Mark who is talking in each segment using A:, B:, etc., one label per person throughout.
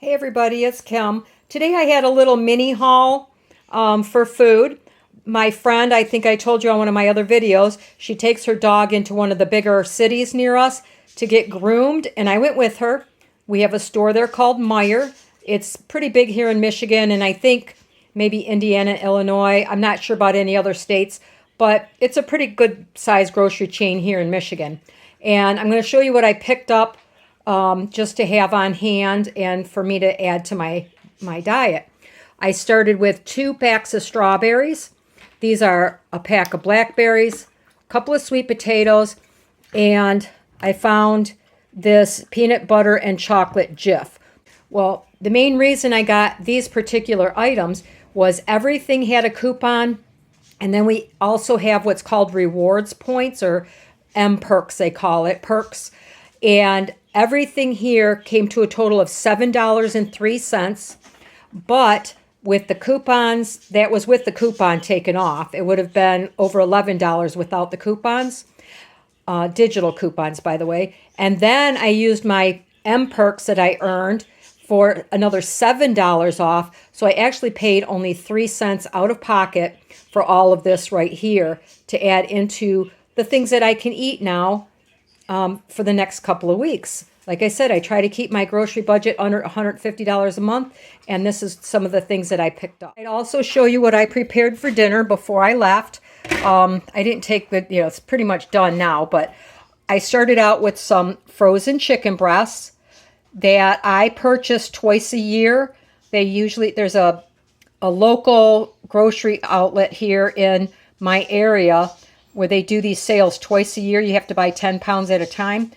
A: Hey everybody, it's Kim. Today I had a little mini haul for food. My friend, I think I told you on one of my other videos, she takes her dog into one of the bigger cities near us to get groomed, and I went with her. We have a store there called Meijer. It's pretty big here in Michigan, and I think maybe Indiana, Illinois. I'm not sure about any other states, but it's a pretty good sized grocery chain here in Michigan. And I'm going to show you what I picked up just to have on hand and for me to add to my diet. I started with 2 packs of strawberries. These are a pack of blackberries, a couple of sweet potatoes, and I found this peanut butter and chocolate Jif. Well, the main reason I got these particular items was everything had a coupon, and then we also have what's called rewards points, or M-Perks they call it, perks. And everything here came to a total of $7.03, but with the coupons, that was with the coupon taken off. It would have been over $11 without the coupons, digital coupons, by the way. And then I used my M-Perks that I earned for another $7 off. So I actually paid only 3 cents out of pocket for all of this right here to add into the things that I can eat now for the next couple of weeks. Like I said, I try to keep my grocery budget under $150 a month, and this is some of the things that I picked up. I'd also show you what I prepared for dinner before I left. I didn't take the, it's pretty much done now, but I started out with some frozen chicken breasts that I purchase twice a year. There's a local grocery outlet here in my area where they do these sales twice a year. You have to buy 10 pounds at a time.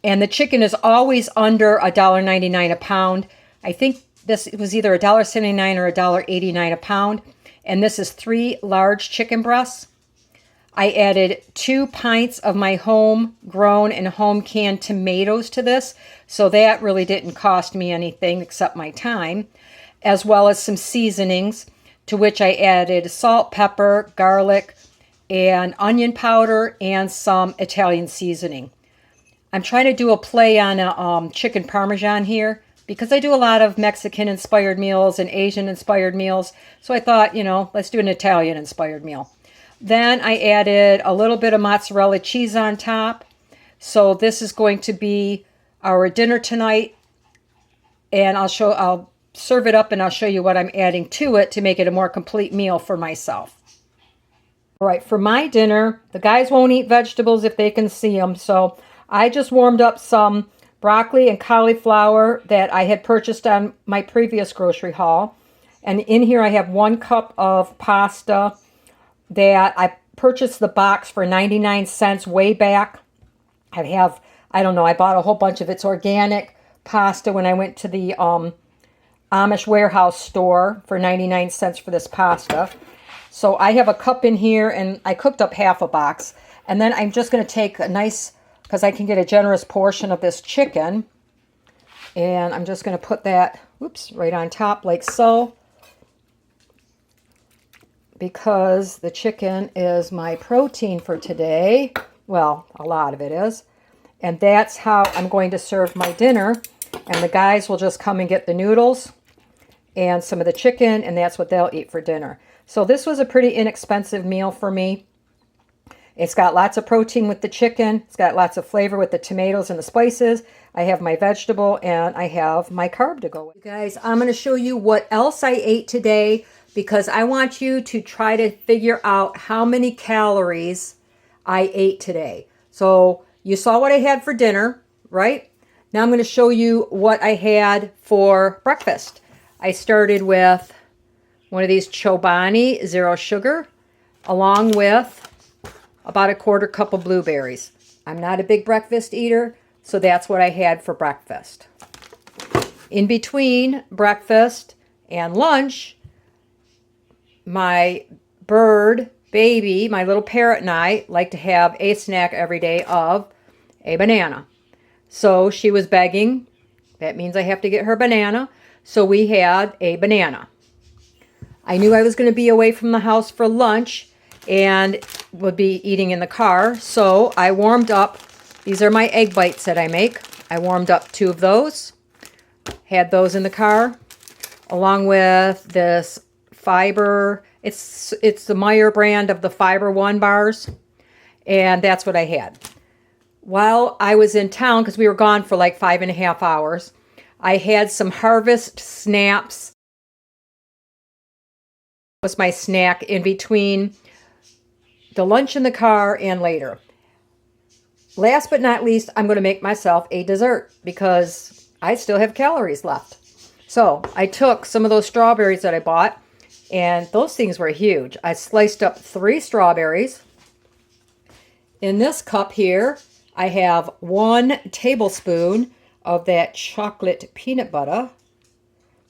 A: And the chicken is always under $1.99 a pound. I think this was either $1.79 or $1.89 a pound. And this is 3 large chicken breasts. I added 2 pints of my homegrown and home canned tomatoes to this. So that really didn't cost me anything except my time, as well as some seasonings, to which I added salt, pepper, garlic, and onion powder, and some Italian seasoning. I'm trying to do a play on a chicken parmesan here because I do a lot of Mexican-inspired meals and Asian-inspired meals. So I thought, let's do an Italian-inspired meal. Then I added a little bit of mozzarella cheese on top. So this is going to be our dinner tonight. And I'll serve it up and I'll show you what I'm adding to it to make it a more complete meal for myself. All right, for my dinner, the guys won't eat vegetables if they can see them. So I just warmed up some broccoli and cauliflower that I had purchased on my previous grocery haul. And in here I have 1 cup of pasta that I purchased the box for 99 cents way back. I bought a whole bunch of its organic pasta when I went to the Amish warehouse store for 99 cents for this pasta. So I have a cup in here, and I cooked up half a box. And then I'm just going to take a nice, because I can get a generous portion of this chicken. And I'm just going to put that, right on top like so. Because the chicken is my protein for today. Well, a lot of it is. And that's how I'm going to serve my dinner. And the guys will just come and get the noodles and some of the chicken, and that's what they'll eat for dinner. So this was a pretty inexpensive meal for me. It's got lots of protein with the chicken. It's got lots of flavor with the tomatoes and the spices. I have my vegetable, and I have my carb to go with. You guys, I'm going to show you what else I ate today because I want you to try to figure out how many calories I ate today. So you saw what I had for dinner, right? Now I'm going to show you what I had for breakfast. I started with one of these Chobani Zero Sugar, along with about a 1/4 cup of blueberries. I'm not a big breakfast eater, so that's what I had for breakfast. In between breakfast and lunch, my bird baby, my little parrot, and I like to have a snack every day of a banana. So she was begging. That means I have to get her banana. So we had a banana. I knew I was going to be away from the house for lunch and would be eating in the car. So I warmed up. These are my egg bites that I make. I warmed up 2 of those. Had those in the car, along with this fiber. It's the Meyer brand of the Fiber One bars, and that's what I had. While I was in town, because we were gone for like 5.5 hours, I had some Harvest Snaps. Was my snack in between the lunch in the car and later. Last but not least, I'm going to make myself a dessert because I still have calories left. So I took some of those strawberries that I bought, and those things were huge. I sliced up 3 strawberries. In this cup here, I have 1 tablespoon of that chocolate peanut butter.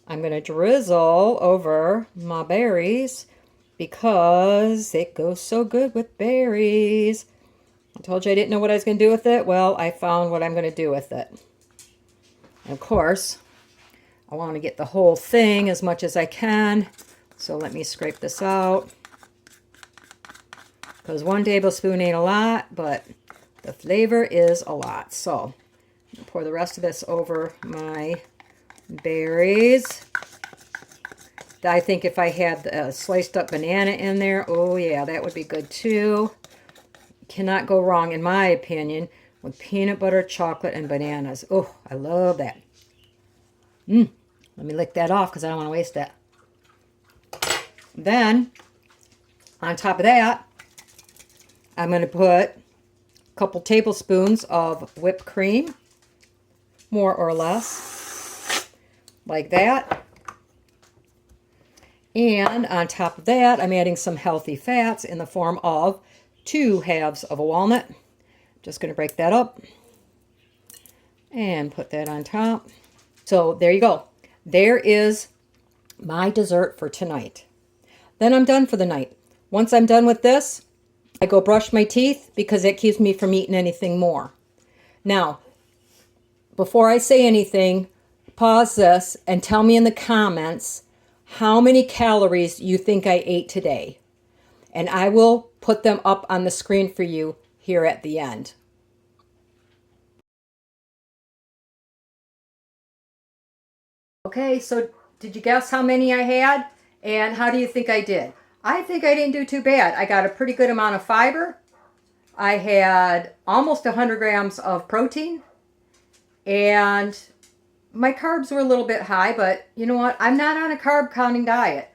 A: I'm going to drizzle over my berries because it goes so good with berries. I told you I didn't know what I was going to do with it. Well, I found what I'm going to do with it. And of course, I want to get the whole thing as much as I can. So let me scrape this out. Because 1 tablespoon ain't a lot, but the flavor is a lot. So I'll pour the rest of this over my berries. I think if I had a sliced up banana in there, oh yeah, that would be good too. Cannot go wrong, in my opinion, with peanut butter, chocolate, and bananas. Oh, I love that. Let me lick that off because I don't want to waste that. Then, on top of that, I'm going to put a couple tablespoons of whipped cream, more or less, like that. And on top of that, I'm adding some healthy fats in the form of 2 halves of a walnut. Just going to break that up and put that on top. So there you go. There is my dessert for tonight. Then I'm done for the night. Once I'm done with this, I go brush my teeth because it keeps me from eating anything more. Now, before I say anything, pause this and tell me in the comments how many calories you think I ate today. And I will put them up on the screen for you here at the end. Okay, so did you guess how many I had? And how do you think I did? I think I didn't do too bad. I got a pretty good amount of fiber. I had almost 100 grams of protein. And my carbs were a little bit high, but you know what? I'm not on a carb counting diet.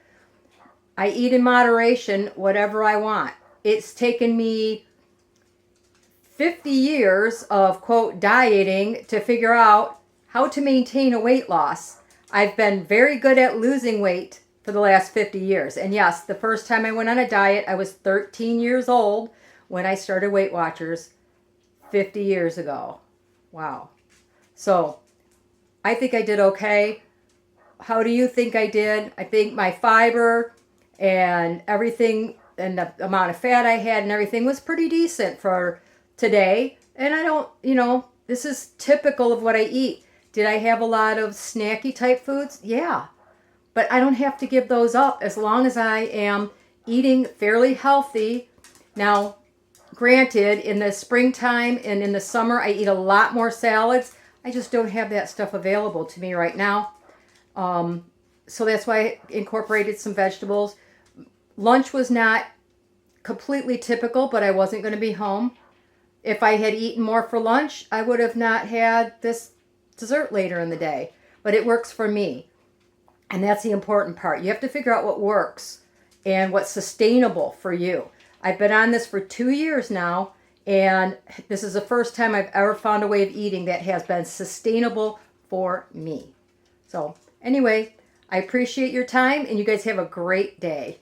A: I eat in moderation whatever I want. It's taken me 50 years of, quote, dieting to figure out how to maintain a weight loss. I've been very good at losing weight for the last 50 years. And yes, the first time I went on a diet, I was 13 years old when I started Weight Watchers 50 years ago. Wow. So I think I did okay. How do you think I did? I think my fiber and everything and the amount of fat I had and everything was pretty decent for today. And I don't, this is typical of what I eat. Did I have a lot of snacky type foods? Yeah. But I don't have to give those up as long as I am eating fairly healthy. Now, granted, in the springtime and in the summer, I eat a lot more salads. I just don't have that stuff available to me right now. So that's why I incorporated some vegetables. Lunch was not completely typical, but I wasn't going to be home. If I had eaten more for lunch, I would have not had this dessert later in the day. But it works for me. And that's the important part. You have to figure out what works and what's sustainable for you. I've been on this for 2 years now, and this is the first time I've ever found a way of eating that has been sustainable for me. So anyway, I appreciate your time, and you guys have a great day.